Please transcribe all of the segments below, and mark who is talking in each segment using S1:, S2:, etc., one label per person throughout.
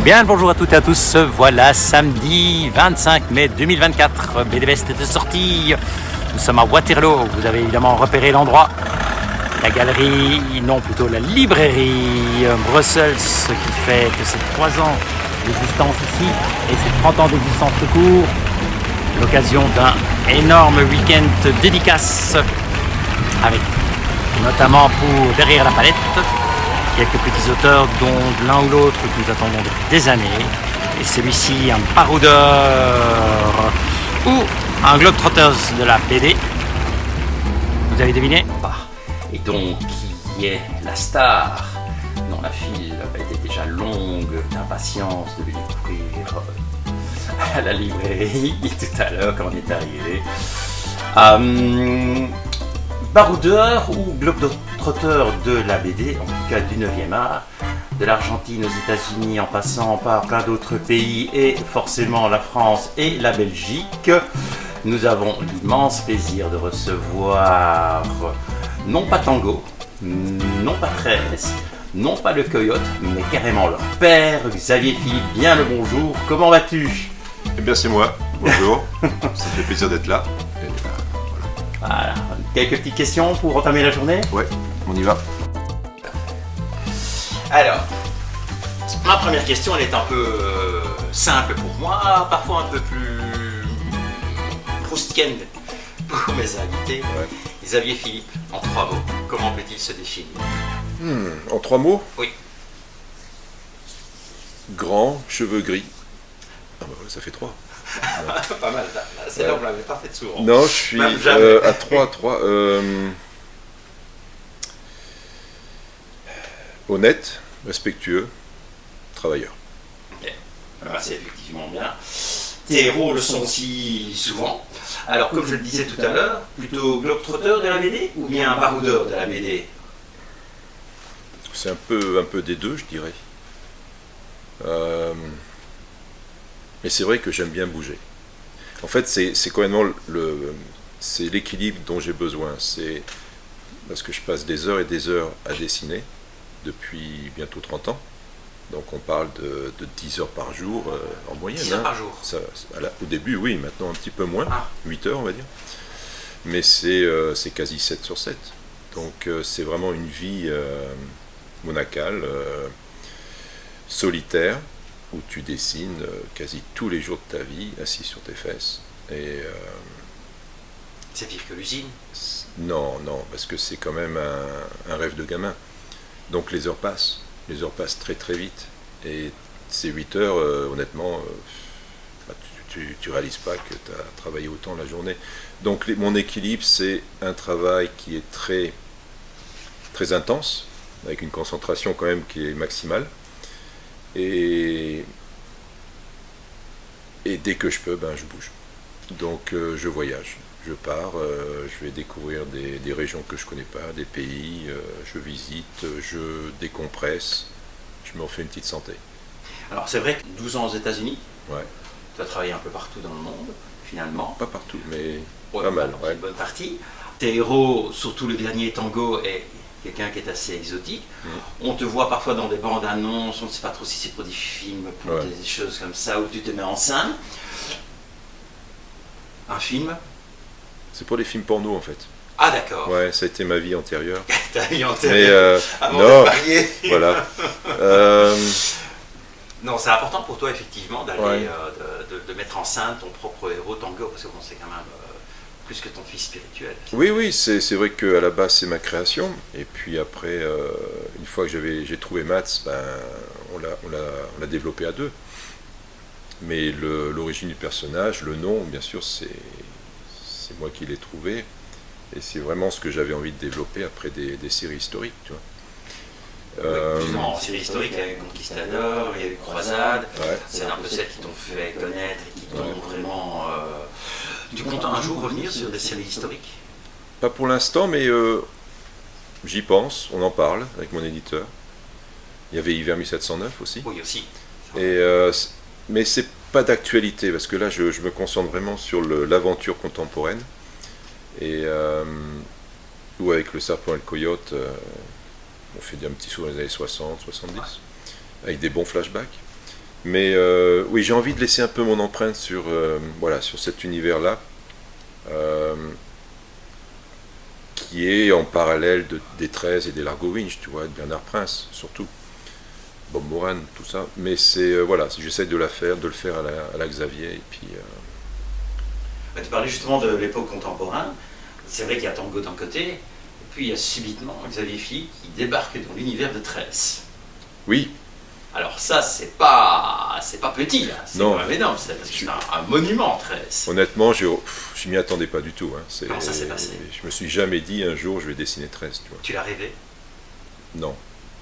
S1: Bien le bonjour à toutes et à tous, voilà samedi 25 mai 2024, BD Best est de sortie. Nous sommes à Waterloo, vous avez évidemment repéré l'endroit. La galerie, non plutôt la librairie Brussels qui fête ses 3 ans d'existence ici et ses 30 ans d'existence tout court. L'occasion d'un énorme week-end dédicace avec notamment pour Derrière la palette quelques petits auteurs dont l'un ou l'autre que nous attendons depuis des années, et celui-ci un baroudeur ou un globetrotters de la BD. Vous avez deviné? Et donc, qui est la star dont la file était déjà longue d'impatience de le découvrir à la librairie tout à l'heure quand on est arrivé. Baroudeur ou globetrotter de la BD, en tout cas du 9e art, de l'Argentine aux États-Unis en passant par plein d'autres pays et forcément la France et la Belgique, nous avons l'immense plaisir de recevoir non pas Tango, non pas 13, non pas le Coyote, mais carrément leur père, Xavier Philippe. Bien le bonjour, comment vas-tu?
S2: Eh bien c'est moi, bonjour, ça me fait plaisir d'être là. Et
S1: voilà. Quelques petites questions pour entamer la journée?
S2: Ouais, on y va.
S1: Alors, ma première question, elle est un peu simple pour moi, parfois un peu plus proustienne pour mes invités.
S2: Ouais.
S1: Xavier Philippe, en 3 mots, comment peut-il se définir?
S2: En 3 mots?
S1: Oui.
S2: Grand, cheveux gris. Ah bah ouais, ça fait 3.
S1: Pas mal, c'est là on l'avait pas fait souvent.
S2: Non, je suis à 3. Honnête, respectueux, travailleur.
S1: Ok, c'est effectivement bien. Tes héros le sont aussi souvent. Alors, comme je le disais tout à l'heure, plutôt globetrotter de la BD ou bien baroudeur de la BD?
S2: C'est un peu des deux, je dirais. Mais c'est vrai que j'aime bien bouger. En fait, c'est complètement c'est l'équilibre dont j'ai besoin. C'est parce que je passe des heures et des heures à dessiner depuis bientôt 30 ans. Donc on parle de 10 heures par jour en moyenne.
S1: 10 heures par jour.
S2: Au début, oui, maintenant un petit peu moins, 8 heures on va dire. Mais c'est quasi 7 sur 7. Donc c'est vraiment une vie monacale, solitaire, où tu dessines quasi tous les jours de ta vie, assis sur tes fesses. Et
S1: c'est pire que l'usine?
S2: Non, parce que c'est quand même un rêve de gamin. Donc les heures passent très très vite. Et ces 8 heures, honnêtement, tu réalises pas que tu as travaillé autant la journée. Donc mon équilibre, c'est un travail qui est très, très intense, avec une concentration quand même qui est maximale. Et dès que je peux, je bouge. Donc je voyage, je pars, je vais découvrir des régions que je ne connais pas, des pays, je visite, je décompresse, je me refais une petite santé. Alors c'est vrai que 12 ans aux États-Unis,
S1: ouais. Tu as travaillé un peu partout dans le monde, finalement.
S2: Pas partout, mais pas mal.
S1: Ouais. Une bonne partie. Tes héros, surtout le dernier Tango, est quelqu'un qui est assez exotique. On te voit parfois dans des bandes annonces, on ne sait pas trop si c'est pour des films, pour des choses comme ça, où tu te mets en scène. Un film?
S2: C'est pour des films porno en fait.
S1: Ah d'accord.
S2: Ouais, ça a été ma vie antérieure.
S1: Ta vie antérieure.
S2: Mais non, voilà.
S1: Non, c'est important pour toi effectivement d'aller de mettre en scène ton propre héros Tango, parce que bon, c'est quand même plus que ton fils spirituel.
S2: Oui, c'est vrai qu'à la base c'est ma création, et puis après, une fois que j'ai trouvé Mats, on l'a développé à deux. Mais l'origine du personnage, le nom, bien sûr, c'est moi qui l'ai trouvé, et c'est vraiment ce que j'avais envie de développer après des séries historiques, tu vois.
S1: Justement, en série historique, il y a eu Conquistador, il y a eu Croisade, c'est un peu celles qui t'ont fait connaître et qui t'ont vraiment... Tu comptes un jour revenir sur des séries historiques?
S2: Pas pour l'instant, mais j'y pense, on en parle avec mon éditeur. Il y avait Hiver 1709 aussi.
S1: Oui, aussi.
S2: Mais c'est pas d'actualité, parce que là je me concentre vraiment sur l'aventure contemporaine. Et ou avec le Serpent et le Coyote, on fait un petit saut dans les années 60, 70, avec des bons flashbacks. Mais oui, j'ai envie de laisser un peu mon empreinte sur, voilà, sur cet univers-là, euh, qui est en parallèle des 13 et des Largo Winch, tu vois, de Bernard Prince, surtout. Bob Moran, tout ça. Mais c'est, voilà, j'essaie de le faire à la Xavier, et puis...
S1: Tu parlais justement de l'époque contemporaine. C'est vrai qu'il y a Tango d'un côté, et puis il y a subitement Xavier Philippe qui débarque dans l'univers de Tresse.
S2: Oui.
S1: Alors ça, c'est pas petit, là. C'est
S2: Non.
S1: quand même énorme, c'est parce que c'est un monument, Tresse.
S2: Honnêtement, je m'y attendais pas du tout. Hein.
S1: Comment ça s'est passé?
S2: Je me suis jamais dit un jour je vais dessiner 13, tu vois.
S1: Tu l'as rêvé?
S2: Non,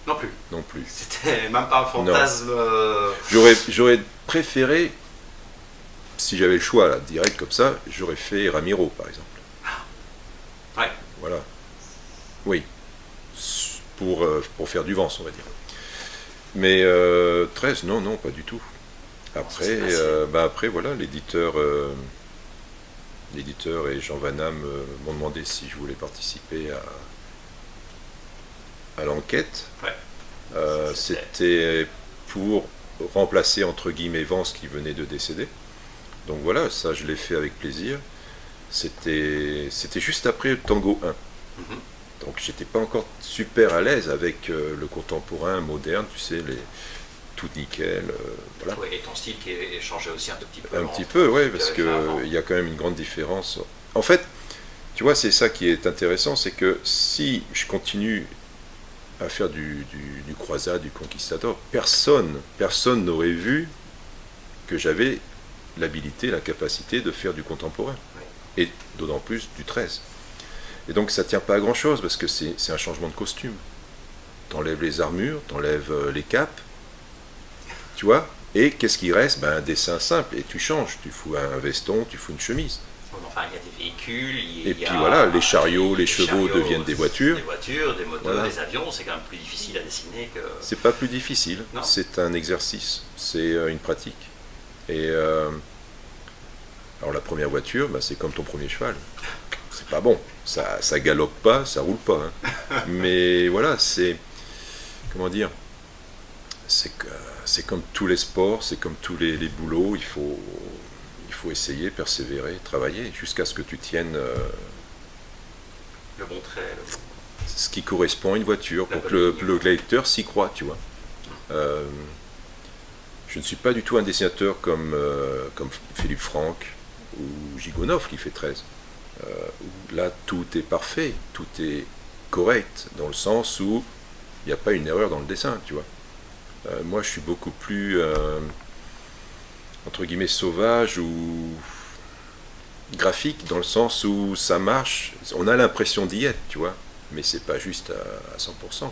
S1: Non plus.
S2: non plus.
S1: C'était même pas un fantasme.
S2: J'aurais préféré, si j'avais le choix là, direct comme ça, j'aurais fait Ramiro par exemple.
S1: Ouais.
S2: Voilà. Oui. Pour faire du Vence, on va dire. Mais 13, non, non, pas du tout. Après, après voilà, l'éditeur et Jean Van Damme m'ont demandé si je voulais participer à l'enquête.
S1: Ouais.
S2: C'était pour remplacer entre guillemets Vence qui venait de décéder. Donc voilà, ça je l'ai fait avec plaisir. C'était juste après le Tango 1.
S1: Mhm.
S2: Donc j'étais pas encore super à l'aise avec le contemporain moderne, tu sais, tout nickel, voilà.
S1: Ouais, et ton style qui est changé aussi un tout petit peu.
S2: Un petit peu, ouais, parce qu'il y a quand même une grande différence. En fait, tu vois, c'est ça qui est intéressant, c'est que si je continue à faire du croisade, du conquistador, personne n'aurait vu que j'avais l'habilité, la capacité de faire du contemporain. Ouais. Et d'autant plus du 13. Et donc ça tient pas à grand chose parce que c'est un changement de costume. T'enlèves les armures, t'enlèves les capes, tu vois, et qu'est-ce qui reste? Ben, un dessin simple, et tu changes, tu fous un veston, tu fous une chemise.
S1: Enfin, il y a des véhicules,
S2: et puis voilà, les chariots, les chevaux deviennent des voitures.
S1: Des voitures, des motos,
S2: voilà.
S1: Des avions, c'est quand même plus difficile à dessiner que...
S2: C'est pas plus difficile, c'est un exercice, c'est une pratique. Et alors la première voiture, ben, c'est comme ton premier cheval. C'est pas bon, ça galope pas, ça roule pas. Hein. Mais voilà, c'est... Comment dire? C'est comme tous les sports, c'est comme tous les boulots, il faut essayer, persévérer, travailler, jusqu'à ce que tu tiennes
S1: le bon trait.
S2: Ce qui correspond à une voiture, pour que le lecteur s'y croit, tu vois. Je ne suis pas du tout un dessinateur comme Philippe Franck ou Gigonov qui fait 13. Là, tout est parfait, tout est correct, dans le sens où il n'y a pas une erreur dans le dessin, tu vois. Moi, je suis beaucoup plus, entre guillemets, sauvage ou graphique, dans le sens où ça marche, on a l'impression d'y être, tu vois, mais c'est pas juste à 100%.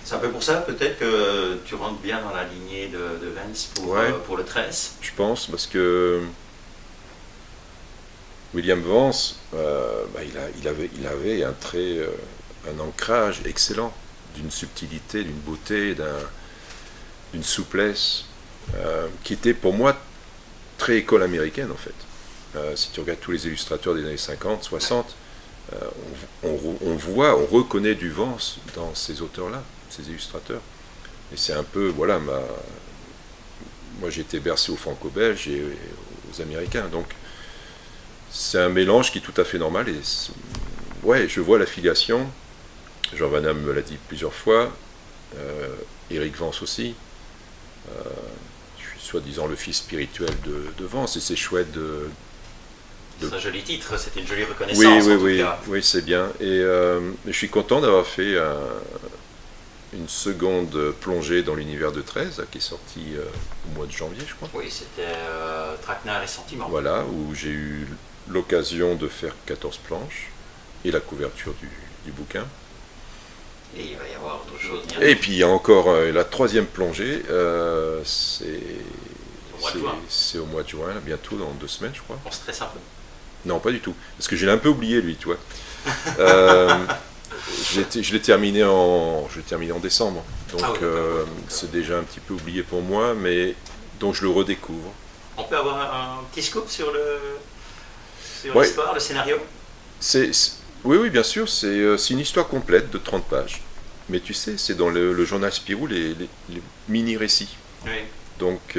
S1: C'est un peu pour ça, peut-être, que tu rentres bien dans la lignée de Vance pour le 13.
S2: Je pense, parce que William Vance, il avait un trait, un ancrage excellent, d'une subtilité, d'une beauté, d'une souplesse, qui était pour moi très école américaine en fait. Si tu regardes tous les illustrateurs des années 50, 60, on reconnaît du Vance dans ces auteurs-là, ces illustrateurs. Et c'est un peu, voilà, moi j'ai été bercé aux franco-belges et aux américains, donc c'est un mélange qui est tout à fait normal. Et ouais, je vois l'affiliation. Jean Van Damme me l'a dit plusieurs fois, Éric Vance aussi. Je suis soi-disant le fils spirituel de Vance, et c'est chouette de...
S1: C'est un joli titre, c'était une jolie reconnaissance.
S2: Oui, c'est bien. Et je suis content d'avoir fait une seconde plongée dans l'univers de 13, qui est sorti au mois de janvier, je crois.
S1: Oui, c'était Traquenard et Sentiments.
S2: Voilà, où j'ai eu l'occasion de faire 14 planches et la couverture du bouquin.
S1: Et il va y avoir autre chose.
S2: Et puis il y a encore la troisième plongée, c'est au mois de juin, bientôt, dans 2 semaines, je crois.
S1: On stresse un peu?
S2: Non, pas du tout, parce que je l'ai un peu oublié, lui, tu vois. Je l'ai terminé en décembre, donc c'est déjà un petit peu oublié pour moi, mais donc je le redécouvre.
S1: On peut avoir un petit scoop sur l'histoire, le scénario?
S2: Oui, bien sûr, c'est une histoire complète de 30 pages. Mais tu sais, c'est dans le journal Spirou les mini-récits.
S1: Oui.
S2: Donc,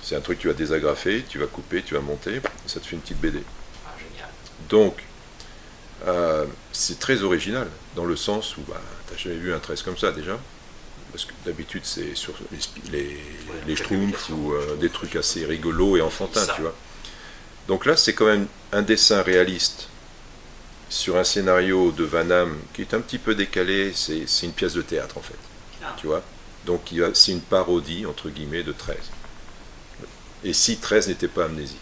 S2: c'est un truc que tu vas désagrafer, tu vas couper, tu vas monter, ça te fait une petite BD.
S1: Ah, génial.
S2: Donc, c'est très original, dans le sens où tu n'as jamais vu un 13 comme ça déjà. Parce que d'habitude, c'est sur les Schtroumpfs ou des trucs assez rigolos et enfantins, tu vois. Donc là, c'est quand même un dessin réaliste sur un scénario de Van Damme qui est un petit peu décalé. C'est une pièce de théâtre, en fait.
S1: Ah.
S2: Tu vois. Donc, c'est une parodie, entre guillemets, de 13. Et si 13 n'était pas amnésique.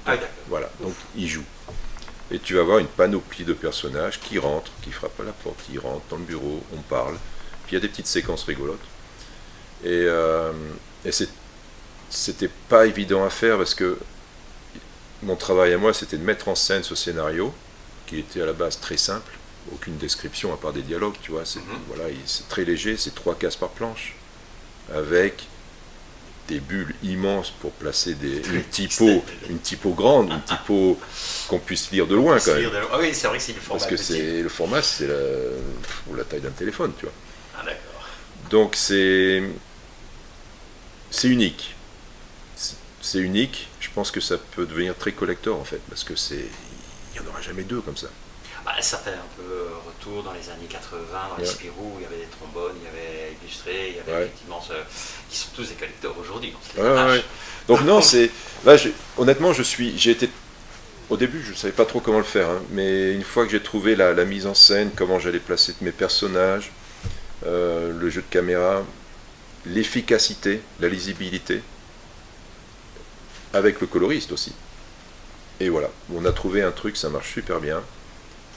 S1: Ah, d'accord.
S2: Voilà, donc il joue. Et tu vas avoir une panoplie de personnages qui rentrent, qui frappent à la porte, qui rentrent dans le bureau, on parle. Puis il y a des petites séquences rigolotes. Et c'était pas évident à faire parce que mon travail à moi, c'était de mettre en scène ce scénario, qui était à la base très simple, aucune description à part des dialogues, tu vois. Voilà, c'est très léger, c'est 3 cases par planche, avec des bulles immenses pour placer une typo grande, une typo qu'on puisse lire de loin quand même.
S1: Ah oui, c'est vrai que c'est le format.
S2: Parce que le format, c'est la taille d'un téléphone, tu vois.
S1: Ah d'accord.
S2: Donc c'est unique. C'est unique. Je pense que ça peut devenir très collector en fait, parce que il n'y en aura jamais 2 comme ça.
S1: Bah, ça fait un peu retour dans les années 80, dans les Spirou, il y avait des trombones, il y avait illustré, il y avait effectivement qui sont tous des collecteurs aujourd'hui.
S2: Donc non, honnêtement, j'ai été au début, je ne savais pas trop comment le faire, hein, mais une fois que j'ai trouvé la mise en scène, comment j'allais placer mes personnages, le jeu de caméra, l'efficacité, la lisibilité, avec le coloriste aussi. Et voilà, on a trouvé un truc, ça marche super bien.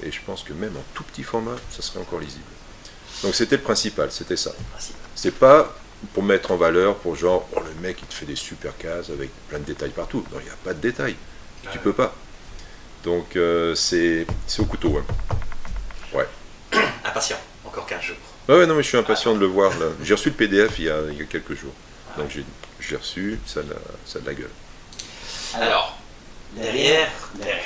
S2: Et je pense que même en tout petit format, ça serait encore lisible. Donc c'était le principal, c'était ça. C'est pas pour mettre en valeur, pour genre, oh le mec il te fait des super cases avec plein de détails partout. Non, il n'y a pas de détails. Tu peux pas. Donc c'est au couteau. Hein. Ouais.
S1: Impatient, encore 15 jours.
S2: Ouais, non, mais je suis impatient de le voir. Là. J'ai reçu le PDF il y a quelques jours. Donc j'ai reçu, ça a de la gueule.
S1: Alors, derrière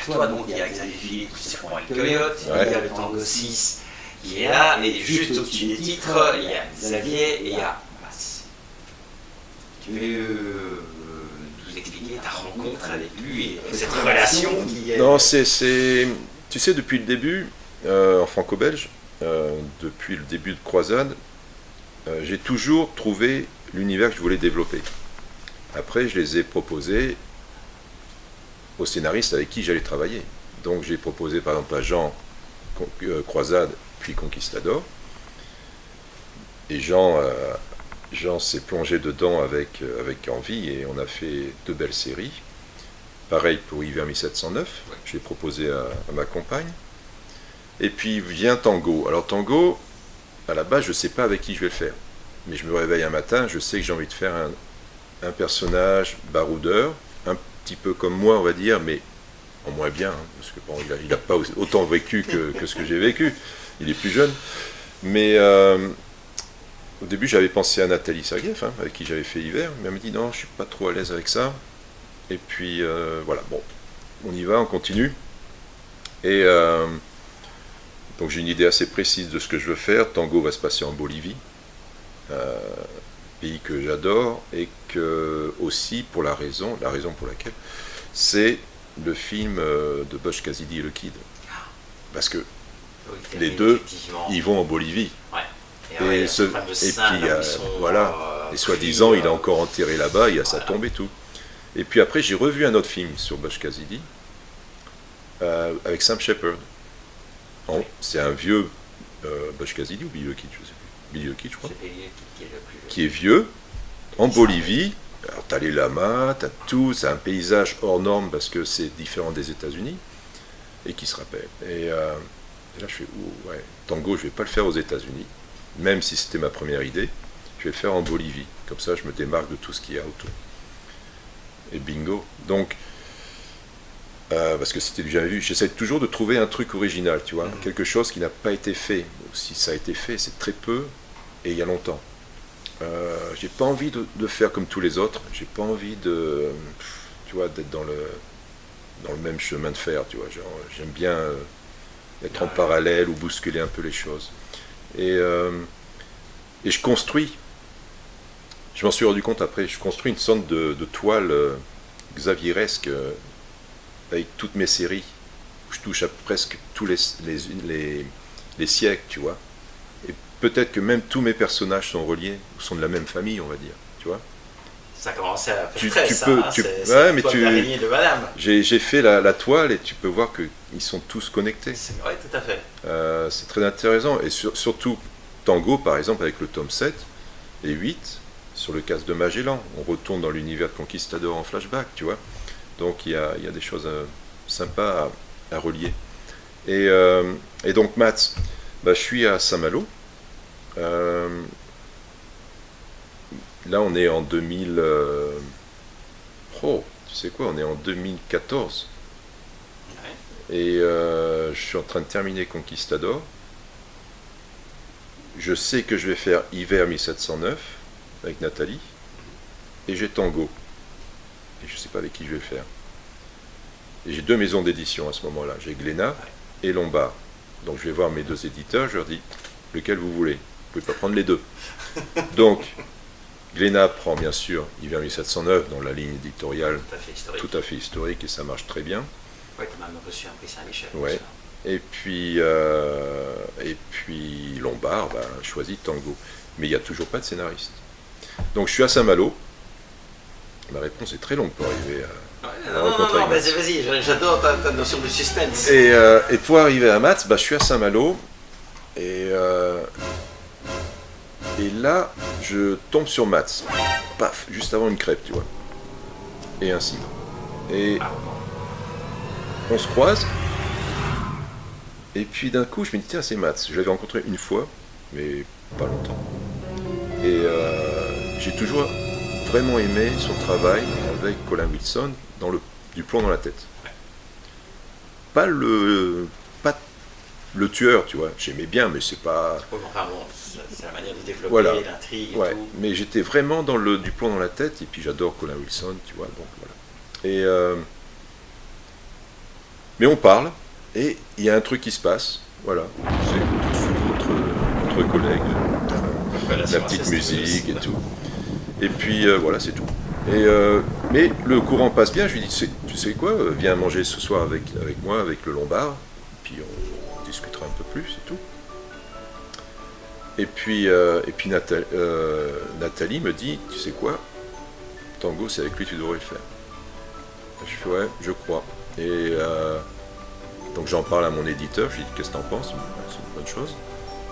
S1: toi, donc, il y a Xavier Philippe, qui s'est avec Coyote, il y a le Tango 6 qui est là, et juste au-dessus des titres, il y a Xavier et il y a Mas. Tu veux nous expliquer ta rencontre avec lui et cette relation qui est...
S2: Non, tu sais, depuis le début, en franco-belge, depuis le début de Croisade, j'ai toujours trouvé l'univers que je voulais développer. Après, je les ai proposés aux scénaristes avec qui j'allais travailler. Donc j'ai proposé par exemple à Jean Croisade, puis Conquistador. Et Jean s'est plongé dedans avec envie et on a fait 2 belles séries. Pareil pour Hiver 1709, j'ai proposé à ma compagne. Et puis vient Tango. Alors Tango, à la base, je ne sais pas avec qui je vais le faire. Mais je me réveille un matin, je sais que j'ai envie de faire un personnage baroudeur, un petit peu comme moi, on va dire, mais en moins bien, hein, parce que bon, il n'a pas autant vécu que ce que j'ai vécu. Il est plus jeune. Mais au début, j'avais pensé à Nathalie Sergueïev, hein, avec qui j'avais fait Hiver, mais elle me dit non, je suis pas trop à l'aise avec ça. Et puis voilà, bon, on y va, on continue. Et donc j'ai une idée assez précise de ce que je veux faire. Tango va se passer en Bolivie. Pays que j'adore et que aussi pour la raison pour laquelle c'est le film de Bush Cassidy et le Kid, parce que les deux ils vont en Bolivie et puis voilà, et soi-disant il a encore enterré là-bas, il y a sa tombe et tout. Et puis après j'ai revu un autre film sur Bush Cassidy avec Sam Shepard. C'est un vieux Bush Cassidy ou Billy the Kid, je sais plus. Billy the Kid, je crois, qui est vieux, en Bolivie. Alors t'as les lamas, t'as tout, c'est un paysage hors norme parce que c'est différent des États-Unis, et qui se rappelle. Et là je fais, ouais, Tango, je vais pas le faire aux États-Unis, même si c'était ma première idée, je vais le faire en Bolivie. Comme ça, je me démarque de tout ce qu'il y a autour. Et bingo. Donc, parce que c'était déjà vu, j'essaie toujours de trouver un truc original, tu vois, quelque chose qui n'a pas été fait. Si ça a été fait, c'est très peu et il y a longtemps. J'ai pas envie de faire comme tous les autres. J'ai pas envie tu vois, d'être dans le même chemin de fer, tu vois. J'aime bien être en parallèle ou bousculer un peu les choses. Et je construis. Je m'en suis rendu compte après, je construis une sorte de toile xavieresque avec toutes mes séries, où je touche à presque tous les siècles, tu vois. Et peut-être que même tous mes personnages sont reliés, ou sont de la même famille, on va dire, tu vois.
S1: Ça commençait à
S2: Tu
S1: faire
S2: peux,
S1: ça,
S2: tu-
S1: c'est
S2: ouais,
S1: la
S2: mais
S1: toile
S2: tu-
S1: d'araignée de madame.
S2: J'ai fait la toile et tu peux voir qu'ils sont tous connectés.
S1: Oui, tout à fait.
S2: C'est très intéressant. Et surtout, Tango, par exemple, avec le tome 7 et 8, sur le casse de Magellan. On retourne dans l'univers de Conquistador en flashback, tu vois. Donc il y a des choses sympas à relier. Et donc, Mats, bah, je suis à Saint-Malo. Là, on est en 2000. Oh, tu sais quoi, on est en 2014.
S1: Ouais.
S2: Et je suis en train de terminer Conquistador. Je sais que je vais faire Hiver 1709 avec Nathalie. Et j'ai Tango. Et je ne sais pas avec qui je vais le faire. Et j'ai 2 maisons d'édition à ce moment-là. J'ai Glénat et Lombard. Donc je vais voir mes 2 éditeurs, je leur dis lequel vous voulez. Vous pouvez pas prendre les 2. Donc, Glénat prend bien sûr Hiver 1709 dans la ligne éditoriale tout à fait historique et ça marche très bien.
S1: Oui, tu as même reçu un prix Saint-Michel.
S2: Ouais. Et puis Lombard choisit Tango. Mais il n'y a toujours pas de scénariste. Donc je suis à Saint-Malo. Ma réponse est très longue pour arriver à la rencontre avec Mats.
S1: Vas-y, j'adore ta notion de suspense.
S2: Et pour arriver à Mats, je suis à Saint-Malo. Et là, je tombe sur Mats. Paf, juste avant une crêpe, tu vois. Et un cidre. Et on se croise. Et puis d'un coup, je me dis, tiens, c'est Mats. Je l'avais rencontré une fois, mais pas longtemps. Et j'ai toujours vraiment aimé son travail avec Colin Wilson dans du plomb dans la tête. Pas le tueur, tu vois. J'aimais bien, mais c'est pas...
S1: Enfin bon, c'est la manière de développer
S2: Voilà.
S1: l'intrigue et
S2: Ouais.
S1: tout.
S2: Mais j'étais vraiment dans du plomb dans la tête, et puis j'adore Colin Wilson, tu vois. Donc voilà. Mais on parle, et il y a un truc qui se passe. Voilà. C'est notre collègue, la petite musique et tout. Et puis voilà, c'est tout. Mais le courant passe bien. Je lui dis, tu sais quoi, viens manger ce soir avec moi, avec le Lombard. Puis on discutera un peu plus et tout. Et puis Nathalie me dit, tu sais quoi, Tango, c'est avec lui que tu devrais le faire. Je fais, ouais, je crois. Et donc j'en parle à mon éditeur. Je lui dis, qu'est-ce que t'en penses? C'est une bonne chose.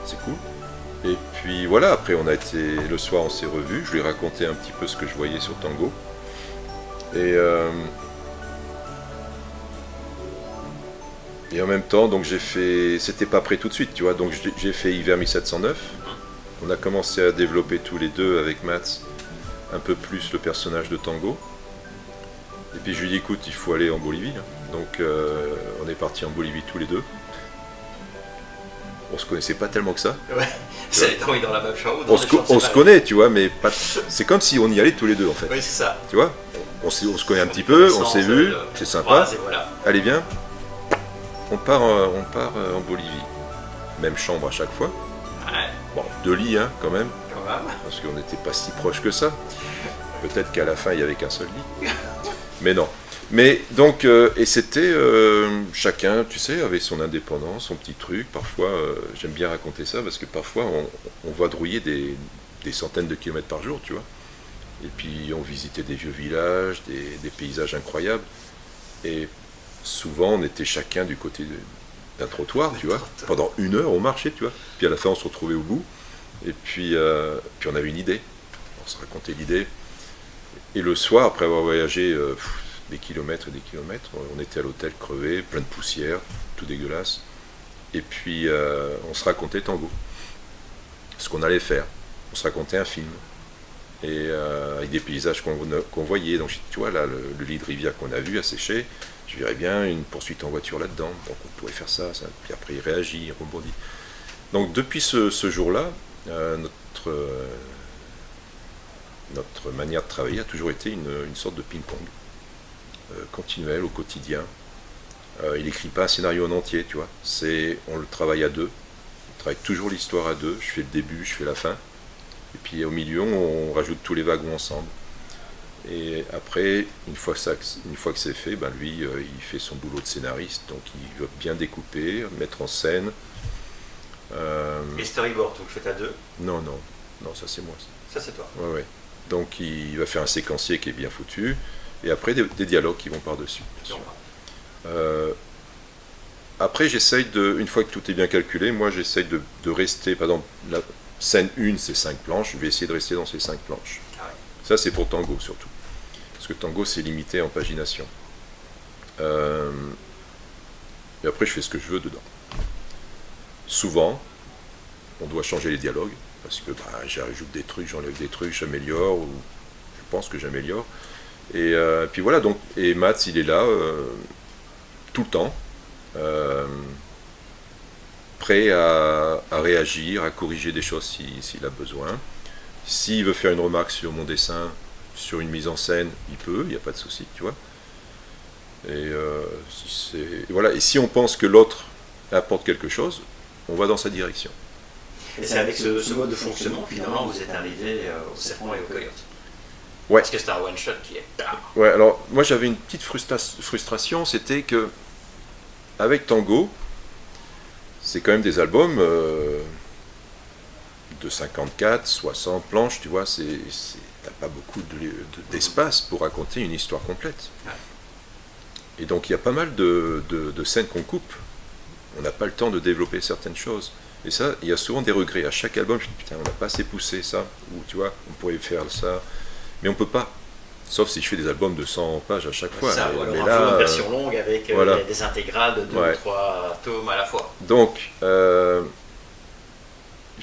S2: C'est cool. Et puis voilà, après le soir on s'est revus, je lui ai raconté un petit peu ce que je voyais sur Tango. Et en même temps, donc c'était pas prêt tout de suite, tu vois, donc j'ai fait Hiver 1709. On a commencé à développer tous les deux avec Mats un peu plus le personnage de Tango. Et puis je lui ai dit, écoute, il faut aller en Bolivie. Donc on est partis en Bolivie tous les deux. On se connaissait pas tellement que ça.
S1: Ouais, c'est dans la même chambre.
S2: On se connaît, tu vois, mais c'est comme si on y allait tous les deux en fait.
S1: Oui, c'est ça.
S2: Tu vois, on se connaît un petit peu, on s'est vu, c'est sympa.
S1: Voilà.
S2: Allez, viens, on part en Bolivie. Même chambre à chaque fois.
S1: Ouais.
S2: Bon, 2 lits hein, quand même,
S1: Quand même.
S2: parce qu'on n'était pas si proches que ça. Peut-être qu'à la fin il n'y avait qu'un seul lit. Mais non. Mais donc, et c'était chacun, tu sais, avait son indépendance, son petit truc. Parfois, j'aime bien raconter ça parce que parfois on vadrouillait des centaines de kilomètres par jour, tu vois. Et puis on visitait des vieux villages, des paysages incroyables. Et souvent on était chacun du côté d'un trottoir, tu vois. Pendant 1 heure on marchait, tu vois. Puis à la fin on se retrouvait au bout. Et puis on avait une idée. On se racontait l'idée. Et le soir, après avoir voyagé des kilomètres et des kilomètres, on était à l'hôtel crevé, plein de poussière, tout dégueulasse. Et puis on se racontait Tango. Ce qu'on allait faire. On se racontait un film. Et avec des paysages qu'on voyait. Donc tu vois là, le lit de rivière qu'on a vu asséché, je verrais bien une poursuite en voiture là-dedans. Donc on pourrait faire ça. Puis après il réagit, il rebondit. Donc depuis ce jour-là, notre manière de travailler a toujours été une sorte de ping-pong continuel au quotidien. Il n'écrit pas un scénario en entier, tu vois. On le travaille à deux. On travaille toujours l'histoire à deux. Je fais le début, je fais la fin. Et puis au milieu, on rajoute tous les wagons ensemble. Et après, une fois que c'est fait, ben lui, il fait son boulot de scénariste, donc il va bien découper, mettre en scène.
S1: Et storyboard, vous le faites à deux?
S2: Non, non, non, ça c'est moi.
S1: Ça c'est toi.
S2: Ouais, ouais. Donc il va faire un séquencier qui est bien foutu, et après des dialogues qui vont par-dessus. Après, j'essaye une fois que tout est bien calculé, moi j'essaye de rester, par exemple, la scène 1 c'est 5 planches, je vais essayer de rester dans ces 5 planches.
S1: Ah ouais.
S2: Ça c'est pour Tango surtout. Parce que Tango c'est limité en pagination. Et après je fais ce que je veux dedans. Souvent, on doit changer les dialogues, parce que j'ajoute des trucs, j'enlève des trucs, j'améliore, ou je pense que j'améliore. Et puis voilà, donc, et Mats il est là tout le temps, prêt à réagir, à corriger des choses s'il a besoin. S'il veut faire une remarque sur mon dessin, sur une mise en scène, il peut, il n'y a pas de souci, tu vois. Et voilà. Et si on pense que l'autre apporte quelque chose, on va dans sa direction.
S1: Et c'est avec ce mode de fonctionnement, finalement, vous êtes arrivé au serpent et au coyote.
S2: Ouais.
S1: Parce que c'est un one-shot qui est...
S2: Ouais, alors moi j'avais une petite frustration, c'était que avec Tango, c'est quand même des albums de 54, 60 planches, tu vois, t'as pas beaucoup d'espace pour raconter une histoire complète.
S1: Ouais.
S2: Et donc il y a pas mal de scènes qu'on coupe. On n'a pas le temps de développer certaines choses. Et ça, il y a souvent des regrets. À chaque album, je me dis, putain, on n'a pas assez poussé ça. Ou tu vois, on pourrait faire ça. Mais on peut pas. Sauf si je fais des albums de 100 pages à chaque fois.
S1: Ça,
S2: mais
S1: alors
S2: là,
S1: une version longue avec
S2: voilà.
S1: des intégrales de 2 ou 3 tomes à la fois.
S2: Donc, je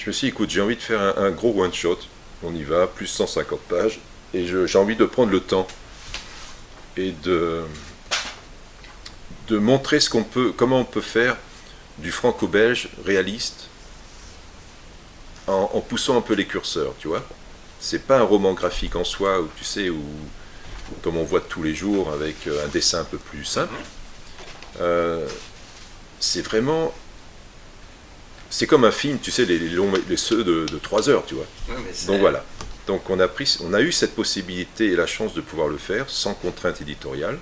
S2: me suis dit, écoute, j'ai envie de faire un gros one-shot. On y va, plus 150 pages. Et j'ai envie de prendre le temps et de montrer comment on peut faire du franco-belge réaliste en poussant un peu les curseurs, tu vois. C'est pas un roman graphique en soi, où tu sais, comme on voit tous les jours, avec un dessin un peu plus simple. C'est vraiment... C'est comme un film, tu sais, ceux de 3 heures, tu vois.
S1: Oui,
S2: donc voilà. Donc on a eu cette possibilité et la chance de pouvoir le faire sans contrainte éditoriale.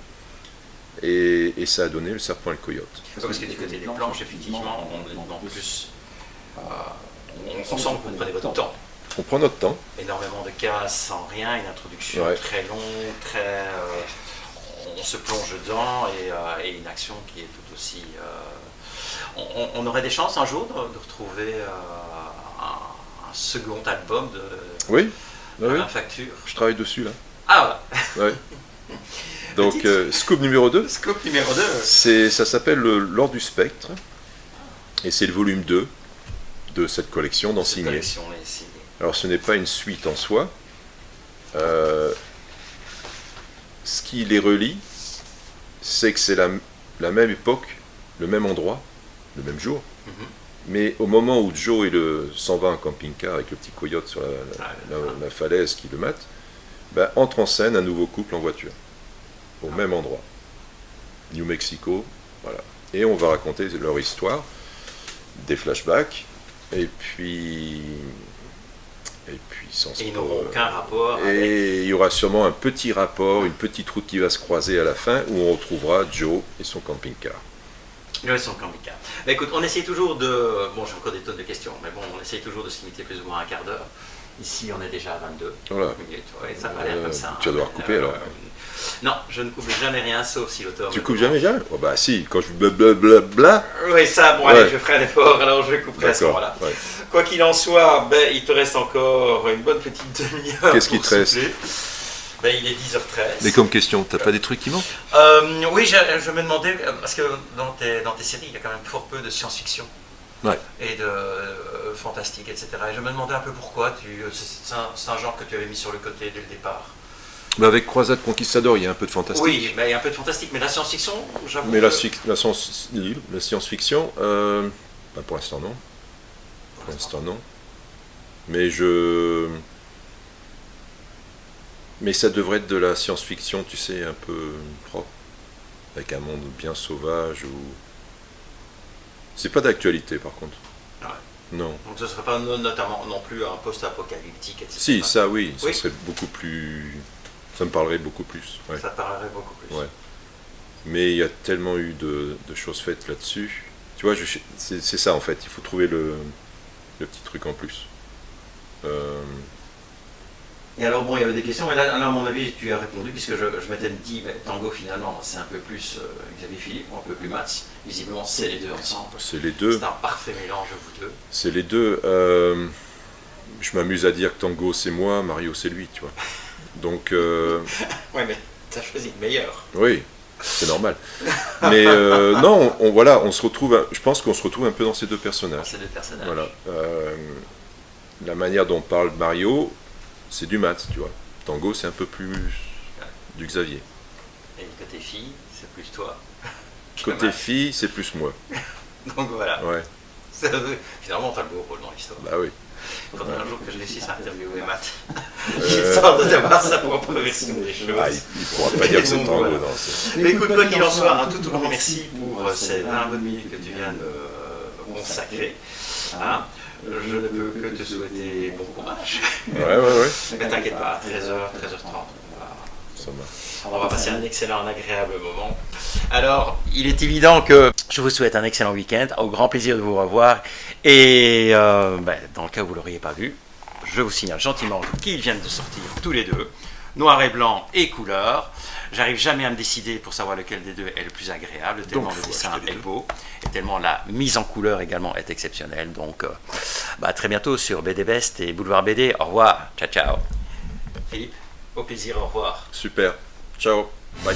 S2: Et ça a donné le serpent et le coyote.
S1: Parce que du côté des planches, effectivement, en plus, on sent que vous prenez votre temps.
S2: On prend notre temps.
S1: Énormément de cases sans rien, une introduction très longue, on se plonge dedans et une action qui est tout aussi... On aurait des chances un jour de retrouver un second album de Facture.
S2: Je travaille dessus là.
S1: Ah
S2: ouais. Donc, scoop numéro 2.
S1: Scoop numéro 2.
S2: Ça s'appelle L'Or du Spectre. Et c'est le volume 2 de cette collection dans Signé. Alors, ce n'est pas une suite en soi. Ce qui les relie, c'est que c'est la même époque, le même endroit, le même jour. Mais au moment où Joe s'en va en camping-car avec le petit coyote sur la falaise qui le mate, entre en scène un nouveau couple en voiture. Au même endroit, New Mexico, voilà. Et on va raconter leur histoire, des flashbacks, et puis sans
S1: ils n'auront aucun rapport.
S2: Et il y aura sûrement un petit rapport, une petite route qui va se croiser à la fin, où on retrouvera Joe et son camping-car.
S1: Joe et son camping-car. Écoute, on essaye toujours de... Bon, j'ai encore des tonnes de questions, mais bon, on essaye toujours de se limiter plus ou moins à un quart d'heure. Ici, on est déjà à 22 minutes. Ouais, ça va l'air comme ça.
S2: Tu vas devoir couper alors.
S1: Non, je ne coupe jamais rien, sauf si l'auteur...
S2: Tu coupes jamais? Oh bah si, quand je blablabla...
S1: Oui, ça, bon, allez, je ferai un effort, alors je couperai à ce moment-là. Ouais. Quoi qu'il en soit, il te reste encore une bonne petite demi-heure.
S2: Qu'est-ce qui te reste?
S1: Il est 10h13.
S2: Mais comme question, t'as pas des trucs qui manquent?
S1: Oui, je me demandais, parce que dans tes séries, il y a quand même fort peu de science-fiction. Et de fantastique, etc. Et je me demandais un peu pourquoi, c'est un genre que tu avais mis sur le côté dès le départ.
S2: Avec Croisade Conquistador, il y a un peu de fantastique.
S1: Oui, il y a un peu de fantastique, mais la science-fiction, j'avoue.
S2: Mais la science-fiction, pour l'instant non. Pour l'instant non. Mais ça devrait être de la science-fiction, tu sais, un peu propre, avec un monde bien sauvage. C'est pas d'actualité par contre. Non.
S1: Donc ce ne serait pas notamment non plus un post-apocalyptique, etc.
S2: Si, ça oui, ça
S1: Oui.
S2: serait beaucoup plus... Ça me parlerait beaucoup plus. Ouais.
S1: Ça parlerait beaucoup plus.
S2: Ouais. Mais il y a tellement eu de choses faites là-dessus. Tu vois, c'est ça en fait, il faut trouver le petit truc en plus.
S1: Et alors bon, il y avait des questions, et là, à mon avis, tu as répondu, puisque je m'étais dit, Tango finalement, c'est un peu plus Xavier Philippe, ou un peu plus Mats. Visiblement, c'est les deux ensemble.
S2: C'est les deux.
S1: C'est un parfait mélange, vous deux.
S2: C'est les deux. Je m'amuse à dire que Tango c'est moi, Mario c'est lui, tu vois. Donc...
S1: Ouais, mais t'as choisi le meilleur.
S2: Oui, c'est normal. Mais non, voilà, on se retrouve, je pense qu'on se retrouve un peu dans ces deux personnages.
S1: Ces deux personnages.
S2: Voilà. La manière dont parle Mario, c'est du Mats, tu vois. Tango, c'est un peu plus du Xavier.
S1: Et côté fille, c'est plus toi.
S2: Côté fille, c'est plus moi.
S1: Donc voilà.
S2: Ouais.
S1: Finalement, t'as le beau rôle dans l'histoire.
S2: Bah oui.
S1: Il faudrait un jour que je réussisse à interviewer Matt. Histoire de savoir sa propre version des choses.
S2: Ah, il pourra pas dire que c'est Tango,
S1: Voilà.
S2: non.
S1: Mais écoute, quoi qu'il en soit, un tout grand merci pour ces 20 bonnes minutes que tu viens de consacrer. Hein, je ne peux que te souhaiter bon courage.
S2: Ouais.
S1: Mais t'inquiète pas, 13h, 13h30.
S2: Ça marche.
S1: On va passer un excellent, un agréable moment. Alors, il est évident que je vous souhaite un excellent week-end, au grand plaisir de vous revoir. Et dans le cas où vous ne l'auriez pas vu, je vous signale gentiment qu'ils viennent de sortir tous les deux, noir et blanc et couleur. J'arrive jamais à me décider pour savoir lequel des deux est le plus agréable, tellement
S2: Donc,
S1: le
S2: faut
S1: dessin
S2: acheter les
S1: est
S2: deux.
S1: beau, et tellement la mise en couleur également est exceptionnelle. Donc, à très bientôt sur BD Best et Boulevard BD. Au revoir, ciao ciao. Philippe, au plaisir, au revoir.
S2: Super. Ciao. Bye.